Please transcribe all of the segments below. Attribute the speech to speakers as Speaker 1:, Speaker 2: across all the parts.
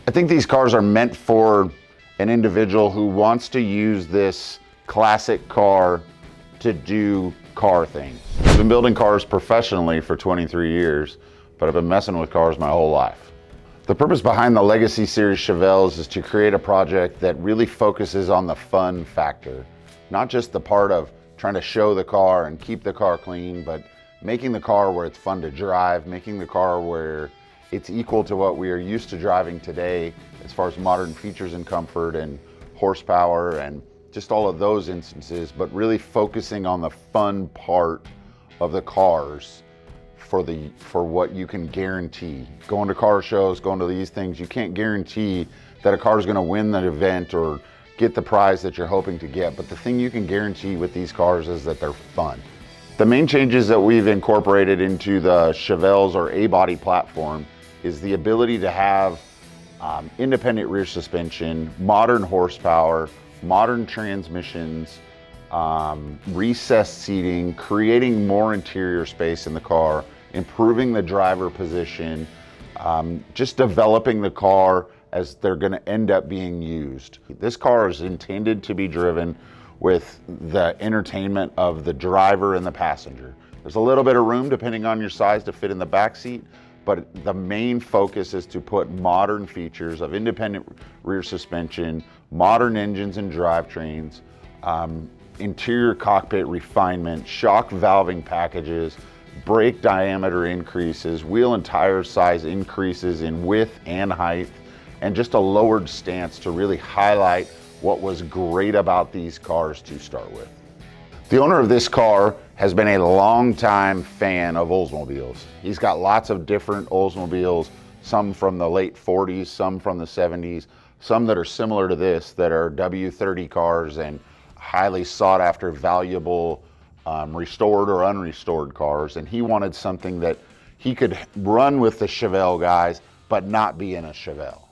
Speaker 1: I think these cars are meant for an individual who wants to use this classic car to do car things. I've been building cars professionally for 23 years, but I've been messing with cars my whole life. The purpose behind the Legacy Series Chevelles is to create a project that really focuses on the fun factor, not just the part of trying to show the car and keep the car clean, but making the car where it's fun to drive, making the car where it's equal to what we are used to driving today as far as modern features and comfort and horsepower and just all of those instances, but really focusing on the fun part of the cars for what you can guarantee. Going to car shows, going to these things, you can't guarantee that a car is going to win the event or get the prize that you're hoping to get, but the thing you can guarantee with these cars is that they're fun. The main changes that we've incorporated into the Chevelles or A-body platform is the ability to have independent rear suspension, modern horsepower, modern transmissions, recessed seating, creating more interior space in the car, improving the driver position, just developing the car as they're going to end up being used. This car is intended to be driven with the entertainment of the driver and the passenger. There's a little bit of room depending on your size to fit in the back seat, but the main focus is to put modern features of independent rear suspension, modern engines and drivetrains, interior cockpit refinement, shock valving packages, brake diameter increases, wheel and tire size increases in width and height, and just a lowered stance to really highlight what was great about these cars to start with. The owner of this car has been a long-time fan of Oldsmobiles. He's got lots of different Oldsmobiles, some from the late 40s, some from the 70s, some that are similar to this that are W30 cars and highly sought after, valuable, restored or unrestored cars. And he wanted something that he could run with the Chevelle guys, but not be in a Chevelle.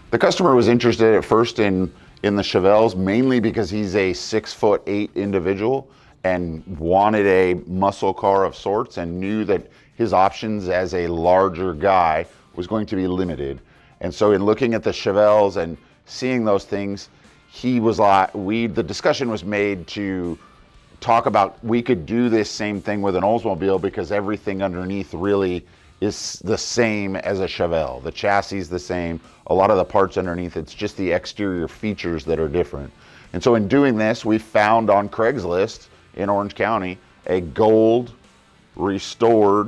Speaker 1: The customer was interested at first in the Chevelles, mainly because he's a 6'8" individual and wanted a muscle car of sorts and knew that his options as a larger guy was going to be limited. And so in looking at the Chevelles and seeing those things, the discussion was made to talk about we could do this same thing with an Oldsmobile because everything underneath really is the same as a Chevelle. The chassis is the same. A lot of the parts underneath, it's just the exterior features that are different. And so in doing this, we found on Craigslist in Orange County a gold restored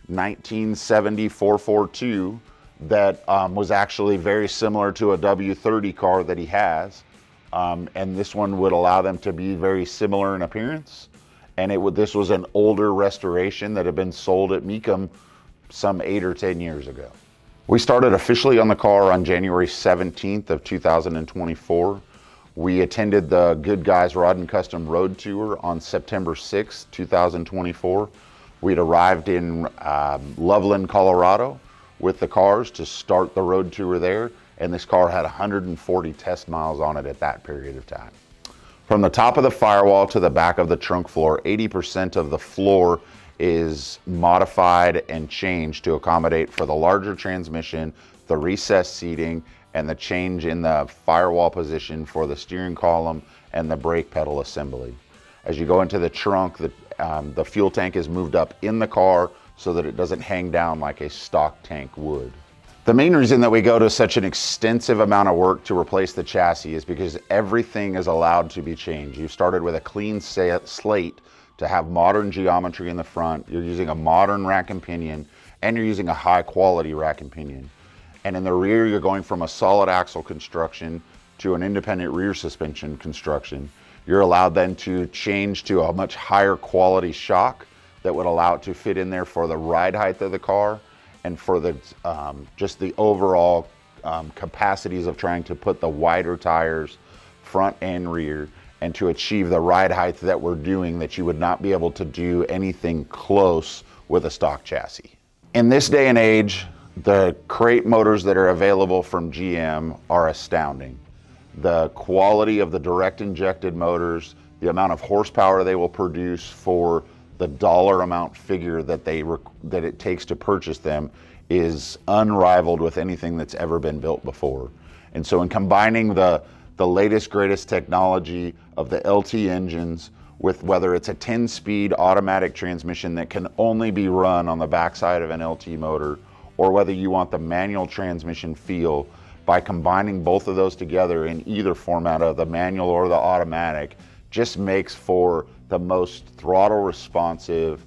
Speaker 1: 1970 442 that was actually very similar to a W30 car that he has. And this one would allow them to be very similar in appearance. And this was an older restoration that had been sold at Mecum some 8 or 10 years ago. We started officially on the car on January 17th of 2024. We attended the Good Guys Rod and Custom Road Tour on September 6th, 2024. We'd arrived in Loveland, Colorado with the cars to start the road tour there, and this car had 140 test miles on it at that period of time. From the top of the firewall to the back of the trunk floor, 80% of the floor is modified and changed to accommodate for the larger transmission, the recessed seating, and the change in the firewall position for the steering column and the brake pedal assembly. As you go into the trunk, the fuel tank is moved up in the car so that it doesn't hang down like a stock tank would. The main reason that we go to such an extensive amount of work to replace the chassis is because everything is allowed to be changed. You started with a clean slate to have modern geometry in the front. You're using a modern rack and pinion, and you're using a high quality rack and pinion. And in the rear, you're going from a solid axle construction to an independent rear suspension construction. You're allowed then to change to a much higher quality shock that would allow it to fit in there for the ride height of the car and for the just the overall capacities of trying to put the wider tires front and rear, and to achieve the ride height that we're doing that you would not be able to do anything close with a stock chassis. In this day and age, the crate motors that are available from GM are astounding. The quality of the direct injected motors, the amount of horsepower they will produce for the dollar amount figure that it takes to purchase them is unrivaled with anything that's ever been built before. And so in combining the latest, greatest technology of the LT engines with whether it's a 10-speed automatic transmission that can only be run on the backside of an LT motor, or whether you want the manual transmission feel, by combining both of those together in either format of the manual or the automatic, just makes for the most throttle responsive,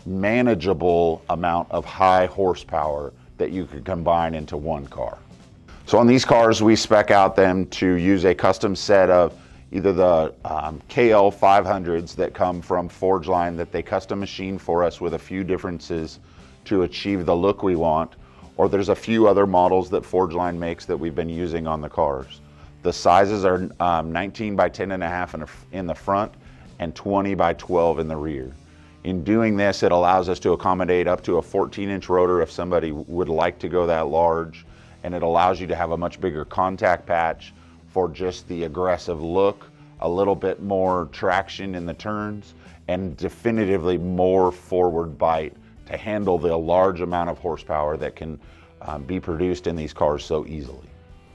Speaker 1: manageable amount of high horsepower that you could combine into one car. So on these cars, we spec out them to use a custom set of either the KL 500s that come from Forgeline that they custom machine for us with a few differences to achieve the look we want, or there's a few other models that Forgeline makes that we've been using on the cars. The sizes are 19 by 10.5 in the front and 20 by 12 in the rear. In doing this, it allows us to accommodate up to a 14-inch rotor if somebody would like to go that large, and it allows you to have a much bigger contact patch for just the aggressive look, a little bit more traction in the turns, and definitively more forward bite to handle the large amount of horsepower that can be produced in these cars so easily.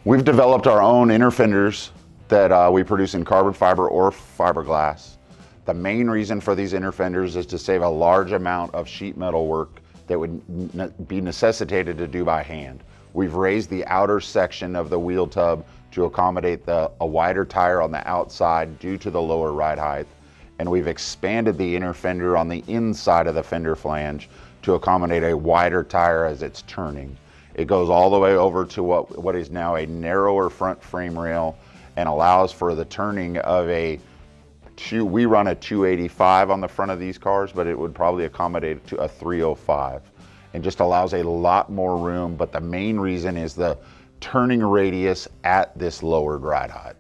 Speaker 1: We've developed our own inner fenders that we produce in carbon fiber or fiberglass. The main reason for these inner fenders is to save a large amount of sheet metal work that would be necessitated to do by hand. We've raised the outer section of the wheel tub to accommodate a wider tire on the outside due to the lower ride height, and we've expanded the inner fender on the inside of the fender flange to accommodate a wider tire as it's turning. It goes all the way over to what is now a narrower front frame rail and allows for the turning of we run a 285 on the front of these cars, but it would probably accommodate to a 305, and just allows a lot more room. But the main reason is the turning radius at this lowered ride height.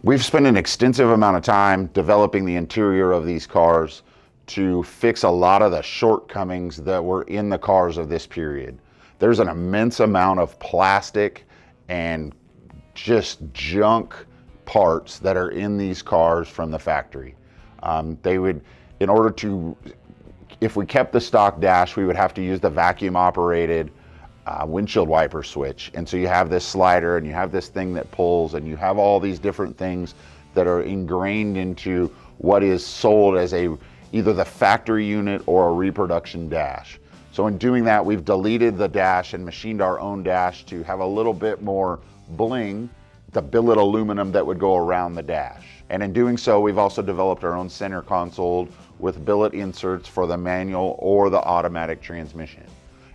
Speaker 1: We've spent an extensive amount of time developing the interior of these cars to fix a lot of the shortcomings that were in the cars of this period. There's an immense amount of plastic and just junk parts that are in these cars from the factory. If we kept the stock dash, we would have to use the vacuum operated windshield wiper switch. And so you have this slider and you have this thing that pulls, and you have all these different things that are ingrained into what is sold as either the factory unit or a reproduction dash. So in doing that, we've deleted the dash and machined our own dash to have a little bit more bling, the billet aluminum that would go around the dash. And in doing so, we've also developed our own center console with billet inserts for the manual or the automatic transmission.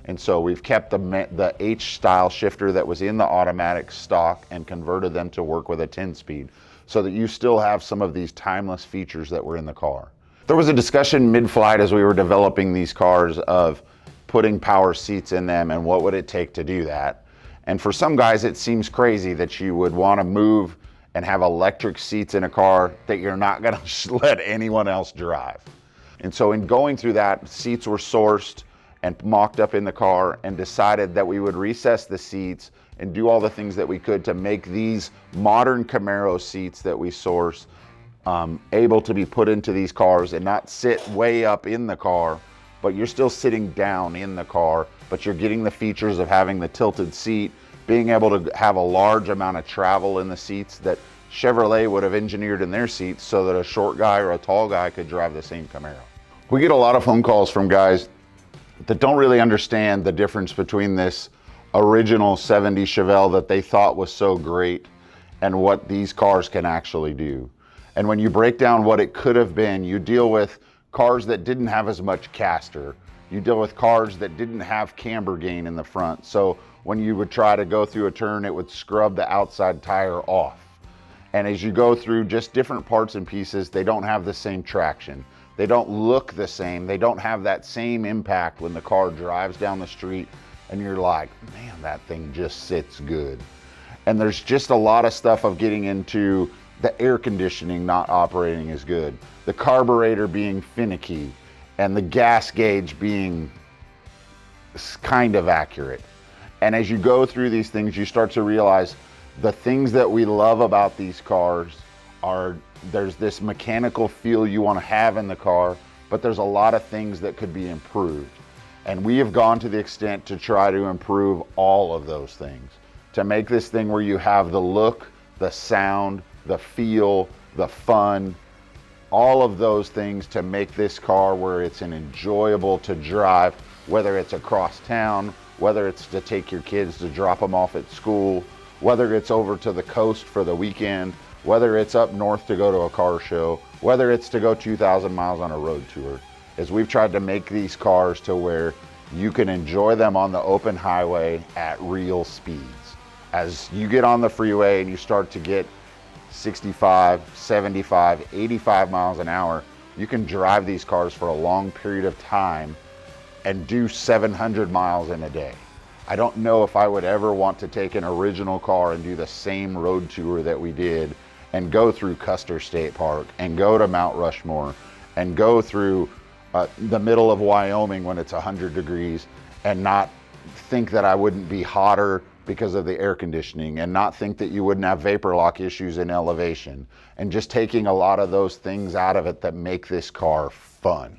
Speaker 1: And so we've kept the H-style shifter that was in the automatic stock and converted them to work with a 10-speed, so that you still have some of these timeless features that were in the car. There was a discussion mid-flight as we were developing these cars of putting power seats in them and what would it take to do that. And for some guys, it seems crazy that you would want to move and have electric seats in a car that you're not going to let anyone else drive. And so in going through that, seats were sourced and mocked up in the car, and decided that we would recess the seats and do all the things that we could to make these modern Camaro seats that we source able to be put into these cars and not sit way up in the car, but you're still sitting down in the car, but you're getting the features of having the tilted seat, being able to have a large amount of travel in the seats that Chevrolet would have engineered in their seats so that a short guy or a tall guy could drive the same Camaro. We get a lot of phone calls from guys that don't really understand the difference between this original 70 Chevelle that they thought was so great and what these cars can actually do. And when you break down what it could have been, you deal with cars that didn't have as much caster. You deal with cars that didn't have camber gain in the front. So when you would try to go through a turn, it would scrub the outside tire off. And as you go through just different parts and pieces, they don't have the same traction. They don't look the same. They don't have that same impact when the car drives down the street and you're like, man, that thing just sits good. And there's just a lot of stuff of getting into the air conditioning not operating as good, the carburetor being finicky, and the gas gauge being kind of accurate. And as you go through these things, you start to realize the things that we love about these cars are there's this mechanical feel you want to have in the car, but there's a lot of things that could be improved. And we have gone to the extent to try to improve all of those things, to make this thing where you have the look, the sound, the feel, the fun, all of those things to make this car where it's an enjoyable to drive, whether it's across town, whether it's to take your kids to drop them off at school, whether it's over to the coast for the weekend, whether it's up north to go to a car show, whether it's to go 2,000 miles on a road tour. Is we've tried to make these cars to where you can enjoy them on the open highway at real speeds. As you get on the freeway and you start to get 65, 75, 85 miles an hour, you can drive these cars for a long period of time and do 700 miles in a day. I don't know if I would ever want to take an original car and do the same road tour that we did and go through Custer State Park and go to Mount Rushmore and go through the middle of Wyoming when it's 100 degrees and not think that I wouldn't be hotter because of the air conditioning, and not think that you wouldn't have vapor lock issues in elevation, and just taking a lot of those things out of it that make this car fun.